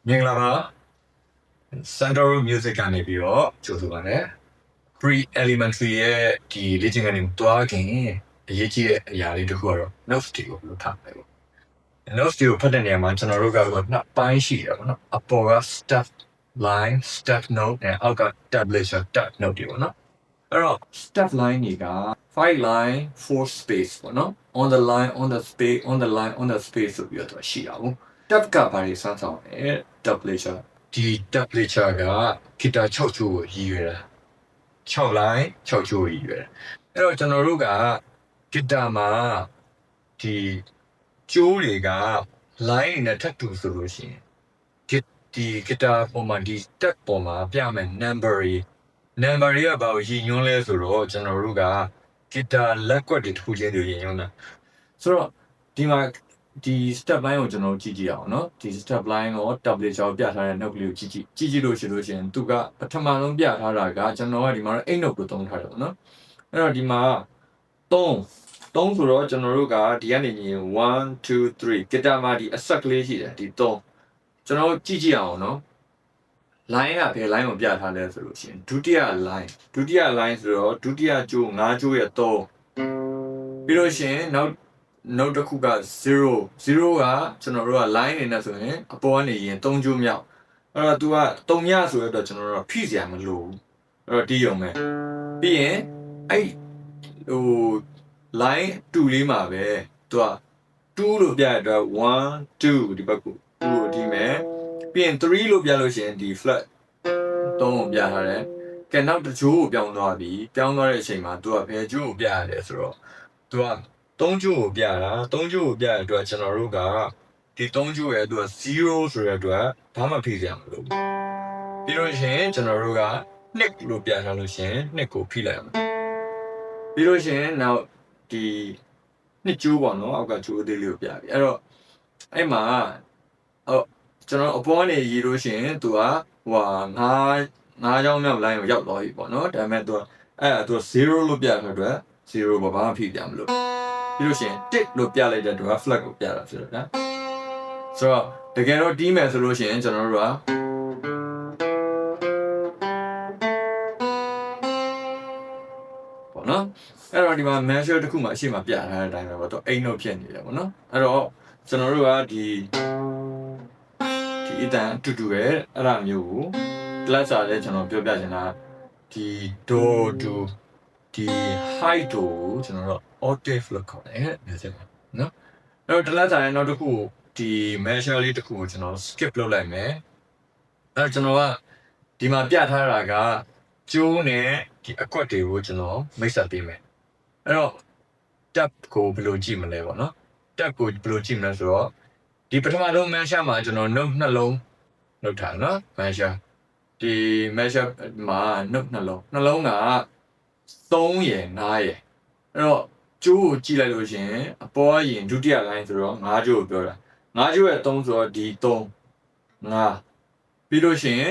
မင်္ဂလာပါ Sandro Music ကနေပြီးတော့ကြိုဆိုပါနဲ့ Pre Elementary ရဲ့ဒီလေ့ကျင့်ခန်းတွေတွားခင်အရေးကြီးတဲ့အရာလေးတစ်ခုကတော့ notes တွေကိုဘယ်လိုထားမလဲပေါ့ notes တွေကိုဖတ်တဲ့နေရာမှာကျွန်တော်တို့ကတော့နှစ်ပိုင်းရှိတယ်ပေါ့နော်အပေါ်က step line step note နဲ့အောက်က tablature tab note တွေပေါ့နော်အဲ့တော့ step line တွေက5 line 4 space ပေါ့နော် on the line on the space on the line on the space ဆိုပြီးတော့ရှိတာပေါ့ tab ကဘာတွေစမ်းဆောင်လဲ tablature ဒီ tablature က guitar 6ချိုးကိုရည်ရွယ်တာ6 line 6ချိုးရည်ရွယ်တာအဲ့တော့ကျွန်တော်တို့က guitar မှာဒီကျိုးတွေက line နဲ့ထပ်တူဆိုလို့ရှိရင်ဒီ guitar ပေါ်မှာဒီ tab ပေါ်မှာပြမယ် number တွေကဘာကိုရည်ညွှန်းလဲဆိုတော့ကျွန်တော်တို့က guitar လက်ကွက်တွေတစ်ခုချင်းတွေရည်ညွှန်းတာဆိုတော့ဒီမှာဒီ step line ကိုကျွန်တော်ကြည့်ကြည့်အောင်เนาะဒီ step line ကို tablature ကိုပြထားတဲ့ note ကလေးကိုကြည့်လို့ရှိရင်သူကပထမဆုံးပြထားတာကကျွန်တော်ကဒီမှာတော့8 note ကိုသုံးထားတယ်ပေါ့နော်အဲ့တော့ဒီမှာ3ဆိုတော့ကျွန်တော်တို့ကဒီကနေnhìn 1 2 3 guitar မှာဒီအဆက်ကလေးရှိတယ်ဒီ3ကျွန်တော်ကြည့်အောင်เนาะ line ကဘယ် line ကိုပြထားလဲဆိုလို့ရှိရင်ဒုတိယ line ဆိုတော့ဒုတိယကျိုး5ကျိုးရဲ့3ပြီးလို့ရှိရင်နောက်တစ်ခုက0ကကျွန်တော်တို့က line နေနဲ့ဆိုရင်အပေါ်ကနေရင်3ကျိုးမြောက်အဲ့တော့ तू က3ညဆိုတော့ကျွန်တော်တို့ဖိစရာမလိုဘူးအဲ့တော့တီးရုံပဲပြီးရင်အဲ့ဟို line 2လေးမှာပဲ तू က2လို့ပြရတဲ့အတွက်1 2ဒီဘက်ကို2ကိုတီးမယ်ပြီးရင်3လို့ပြလို့ရှိရင်ဒီ flat 3ကိုပြထားတယ်ကဲနောက်တစ်ကြိုးကိုပြောင်းသွားပြီပြောင်းသွားတဲ့အချိန်မှာ तू ကဘယ်ကြိုးကိုပြရလဲဆိုတော့ तू က3ကြိုးကိုပြတာ3ကြိုးကိုပြတဲ့အတွက်ကျွန်တော်တို့ကဒီ3ကြိုးရဲ့ तू က0ဆိုတဲ့အတွက်ဘာမှဖိစရာမလိုဘူးပြီးလို့ရှိရင်ကျွန်တော်တို့က2လို့ပြထားလို့ရှိရင်2ကိုဖိလိုက်အောင်ပြီးလို့ရှိရင်နောက်ဒီ2ကြိုးပေါ့နော်အောက်ကကြိုးအသေးလေးကိုပြပြီအဲ့တော့အဲ့မှာကျွန်တော်အပေါ်ကနေရေးလို့ရှိရင် तू ကဟို5ချောင်းမြောက် line ကိုရောက်သွားပြီပေါ့နော်ဒါပေမဲ့ तू သူ0လို့ပြတဲ့အတွက်0ဘာမှဖိပြမလို့ပြီးလို့ရှိရင်1လို့ပြလိုက်တဲ့အတွက် flag ကိုပြတာဖြစ်တယ်နော်ဆိုတော့တကယ်တော့တီးမယ်ဆိုလို့ရှိရင်ကျွန်တော်တို့ကပေါ့နော်အဲ့တော့ဒီမှာ measure တစ်ခုမှအရှိမပြထားတဲ့အတိုင်းပဲပေါ့တော့8 note ဖြစ်နေတယ်ပေါ့နော်အဲ့တော့ကျွန်တော်တို့ကဒီအတန်အတူတူပဲအဲ့ဒါမျိုးကို class စာလဲကျွန်တော်ပြောပြချင်တာဒီ do ဒီ high do ကိုကျွန်တော်တို့ octave လို့ခေါ်တယ်မျိုးစပါနော်အဲ့တော့ class စာရဲ့နောက်တစ်ခုဒီ measure လေးတစ်ခုကိုကျွန်တော် skip လုပ်လိုက်မယ်အဲ့တော့ကျွန်တော်ကဒီမှာပြထားတာကကျိုးနဲ့ဒီအကွက်တွေကိုကျွန်တော်မိတ်ဆက်ပေးမယ်အဲ့တော့ tab ကိုဘယ်လိုကြည့်မလဲပေါ့နော် tab ကိုဘယ်လိုကြည့်မလဲဆိုတော့ဒီပထမဆုံး measure မှာကျွန်တော် note နှလုံးလုပ်ထားနော် measure ဒီ measure မှာ note နှလုံးက3ရယ်5ရယ်အဲ့တော့ကျိုးကိုကြည့်လိုက်လို့ရှင်အပေါ်ကရင်ဒုတိယ line ဆိုတော့5ကျိုးကိုပြောတာ5ကျိုးရဲ့3ဆိုတော့ဒီ3 5ပြီးလို့ရှင်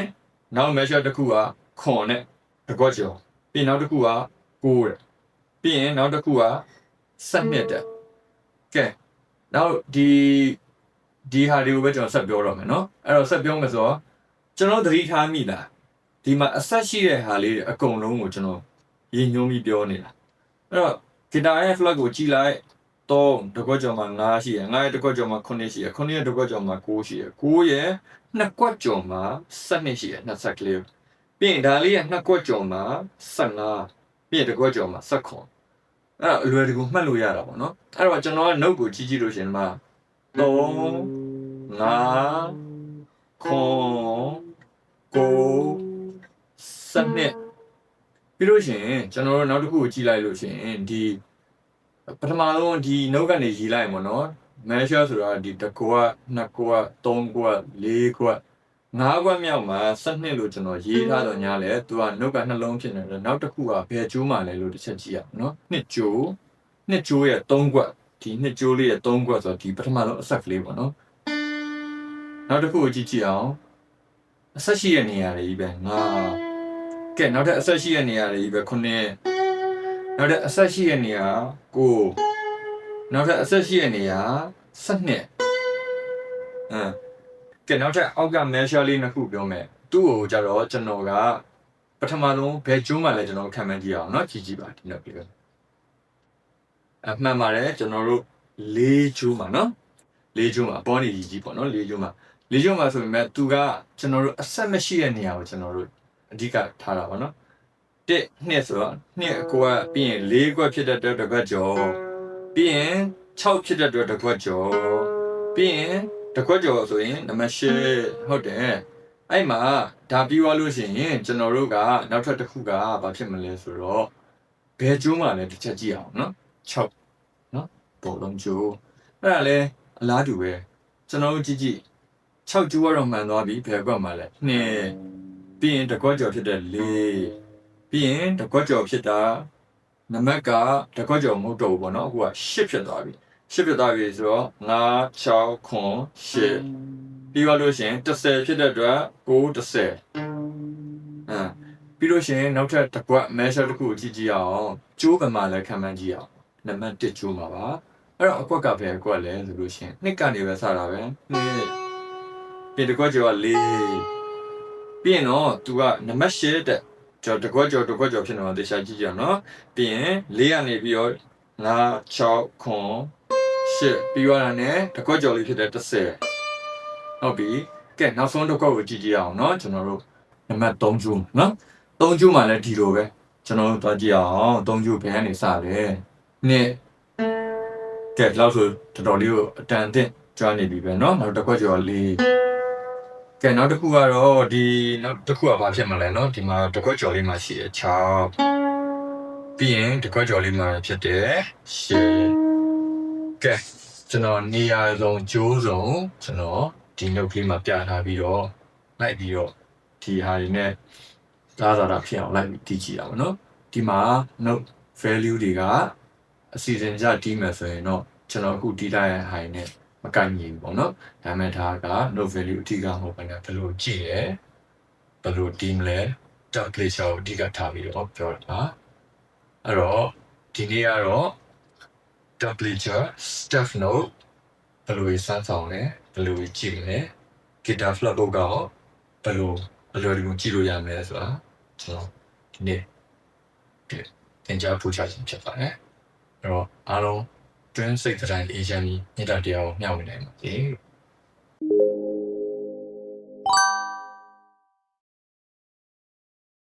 နောက် measure တစ်ခုကခွန်နဲ့တကွက်ကျော်ပြီးနောက်တစ်ခုက9တဲ့ပြီးရင်နောက်တစ်ခုက12တဲ့ကဲနောက်ဒီဟာတွေကိုပဲကျွန်တော်ဆက်ပြောတော့မယ်เนาะအဲ့တော့ဆက်ပြောမယ်ဆိုတော့ကျွန်တော်သတိထားမိလားဒီမှာအဆက်ရှိတဲ့ဟာလေးတွေအကုန်လုံးကိုကျွန်တော်ရည်ညွှန်းပြီးပြောနေတာအဲ့တော့ guitar ရဲ့ flag ကိုကြည့်လိုက်3တကွက်ကျော်မှာ5ရှိရ5ရဲ့တကွက်ကျော်မှာ9ရှိရ9ရဲ့တကွက်ကျော်မှာ9ရှိရ9ရဲ့2ကွက်ကျော်မှာ12ရှိရ2ဆက်ကလေးပြီးရင်ဒါလေးရဲ့2ကွက်ကျော်မှာ15ပြီးရင်တကွက်ကျော်မှာ19အဲ့တော့အလွယ်တကူမှတ်လို့ရတာပေါ့နော်အဲ့တော့ကျွန်တော်က note ကိုကြည့်လို့ရှင်ဒီမှာ3 5 9 12ပြီးလို့ရှင်ကျွန်တော်တို့နောက်တစ်ခုကိုကြည့်လိုက်လို့ရှင်ဒီပထမဆုံးဒီ note ကနေရည်လိုက်မှာနော် measure ဆိုတာဒီ1ကွက်2ကွက်3ကွက်4ကွက်5ကွက်မြောက်မှာ12လို့ကျွန်တော်ရေးထားတော့ညာလဲသူက note ကနှလုံးဖြစ်နေတယ်နောက်တစ်ခုကဘယ်ကျိုးမှလဲလို့တစ်ချက်ကြည့်ရအောင်နော်နှစ်ကျိုးရဲ့3ကွက်ဒီနှစ်ကျိုးလေးရဲ့3ကွက်ဆိုတော့ဒီပထမဆုံးအဆက်ကလေးပေါ့နော်နောက်တစ်ခုကိုကြည့်အောင်အဆက်ရှိတဲ့နေရာတွေကြီးပဲ5ကဲနောက်ထပ်အဆက်ရှိတဲ့နေရာတွေကြီးပဲ9နောက်ထပ်အဆက်ရှိတဲ့နေရာ9နောက်ထပ်အဆက်ရှိတဲ့နေရာ12 ကဲနောက်ထပ်အောက်က measure လေးနှစ်ခုပြောမယ်သူ့ကိုကြတော့ကျွန်တော်ကပထမဆုံးဘယ်ကျိုးမှလည်းကျွန်တော်ခံမှန်းကြည့်အောင်เนาะကြည့်ပါဒီနောက်ပြီးတော့အမှန်ပါတယ်ကျွန်တော်တို့၄ကျိုးမှာเนาะ၄ကျိုးမှာပေါ်နေကြီးပေါ့เนาะ၄ကျိုးမှာဆိုပေမဲ့သူကကျွန်တော်တို့အဆက်မရှိတဲ့နေရာကိုကျွန်တော်တို့အဓိကထားတာပါเนาะ1 2ဆိုတော့2အကွက်ပြီးရင်4ကွက်ဖြစ်တဲ့အတွက်တစ်ကွက်ကျော်ပြီးရင်6ဖြစ်တဲ့အတွက်တစ်ကွက်ကျော်ပြီးရင်တစ်ခွက်ကျော်ဆိုရင်နံပါတ်8ဟုတ်တယ်အဲ့မှာဒါပြီးသွားလို့ရှိရင်ကျွန်တော်တို့ကနောက်ထပ်တစ်ခုကဘာဖြစ်မလဲဆိုတော့ဘယ်ကျိုးမှလည်းတစ်ချက်ကြည့်အောင်နော်6နော်ဘောလုံးကျိုးအဲ့ဒါလည်းအလားတူပဲကျွန်တော်တို့ကြည့်6ကျိုးကတော့မှန်သွားပြီဘယ်ကွက်မှလဲ2ပြီးရင်တစ်ခွက်ကျော်ဖြစ်တဲ့4ပြီးရင်တစ်ခွက်ကျော်ဖြစ်တာနံပါတ်ကတစ်ခွက်ကျော်မဟုတ်တော့ဘူးပေါ့နော်အခုက8ဖြစ်သွားပြီ10ဖြစ်သွားပြီဆိုတော့5 6 9 10ပြီးတော့လို့ရှိရင်10ဖြစ်တဲ့အတွက်9 10ပြီးလို့ရှိရင်နောက်ထပ်တစ်ကွက် measure တစ်ခုကိုကြည့်အောင်ကျိုးပမာလည်းခံမှန်းကြည့်အောင်နံပါတ်1ကျိုးမှာပါအဲ့တော့အကွက်ကဘယ်အကွက်လဲဆိုလို့ရှိရင်2ကနေပဲစတာပဲ2ပြီးတစ်ကွက်ကျော်က4ပြီးရင်တော့သူကနံပါတ်8တဲ့ကျော်တစ်ခွက်ကျော်ဖြစ်နေမှာတေချာကြည့်ကြအောင်နော်ပြီးရင်4ကနေပြီးတော့5 6 9 8ပြီးသွားတာနဲ့တစ်ခွက်ကျော်လေးဖြစ်တဲ့10ဟုတ်ပြီကဲနောက်ဆုံးတစ်ခွက်ကိုကြည့်အောင်နော်ကျွန်တော်တို့နံပါတ်3ကျိုးနော်3ကျိုးမှလည်းဒီလိုပဲကျွန်တော်တို့သွားကြည့်အောင်3ကျိုးဘယ်ကနေစလဲနှစ်ကဲလောက်ဆိုတော်တော်လေးကိုအတန်အသင့်ကျွမ်းနေပြီပဲနော်နောက်တစ်ခွက်ကျော်လေးကဲနောက်တစ်ခုကတော့ဒီနောက်တစ်ခုကဘာဖြစ်မလဲနော်ဒီမှာတစ်ခွက်ကျော်လေးမှရှိတယ်6ပြီးရင်တစ်ခွက်ကျော်လေးမှဖြစ်တယ်10ကဲကျွန်တော်နေရာဆုံးကျိုးဆုံးကျွန်တော်ဒီနှုတ်ကလေးမှာပြထားပြီးတော့လိုက်ပြီးတော့ဒီဟာတွေနဲ့သားသာတာဖြစ်အောင်လိုက်ပြီးတည်ကြည့်ရအောင်နော်ဒီမှာ note value တွေကအစီအစဉ်ကြတီးမယ်ဆိုရင်တော့ကျွန်တော်အခုတီးလိုက်ရတဲ့ဟာတွေနဲ့မကိုက်ညီဘူးပေါ့နော်ဒါမဲ့ဒါက note value အဓိကမဟုတ်ဘဲနဲ့ဘယ်လိုကြည့်ရဲဘယ်လိုတီးမလဲ calculation ကိုအဓိကထားပြီးတော့ပြောတာပါအဲ့တော့ဒီနေ့ကတော့ calculation step note ဘယ်လိုစမ်းဆောင်လဲဘယ်လိုကြည့်မလဲ guitar flat ဘုတ်ကဘယ်လိုဒီကိုကြည့်လို့ရမလဲဆိုတာကျွန်တော်ဒီနေ့သင်ကြားပို့ချခြင်းဖြစ်ပါတယ်အဲ့တော့အားလုံးတွင်းစိတ်တိုင်းအေဂျင့်ကြီးမြတ်တရားကိုမျှဝေနိုင်ပါစေ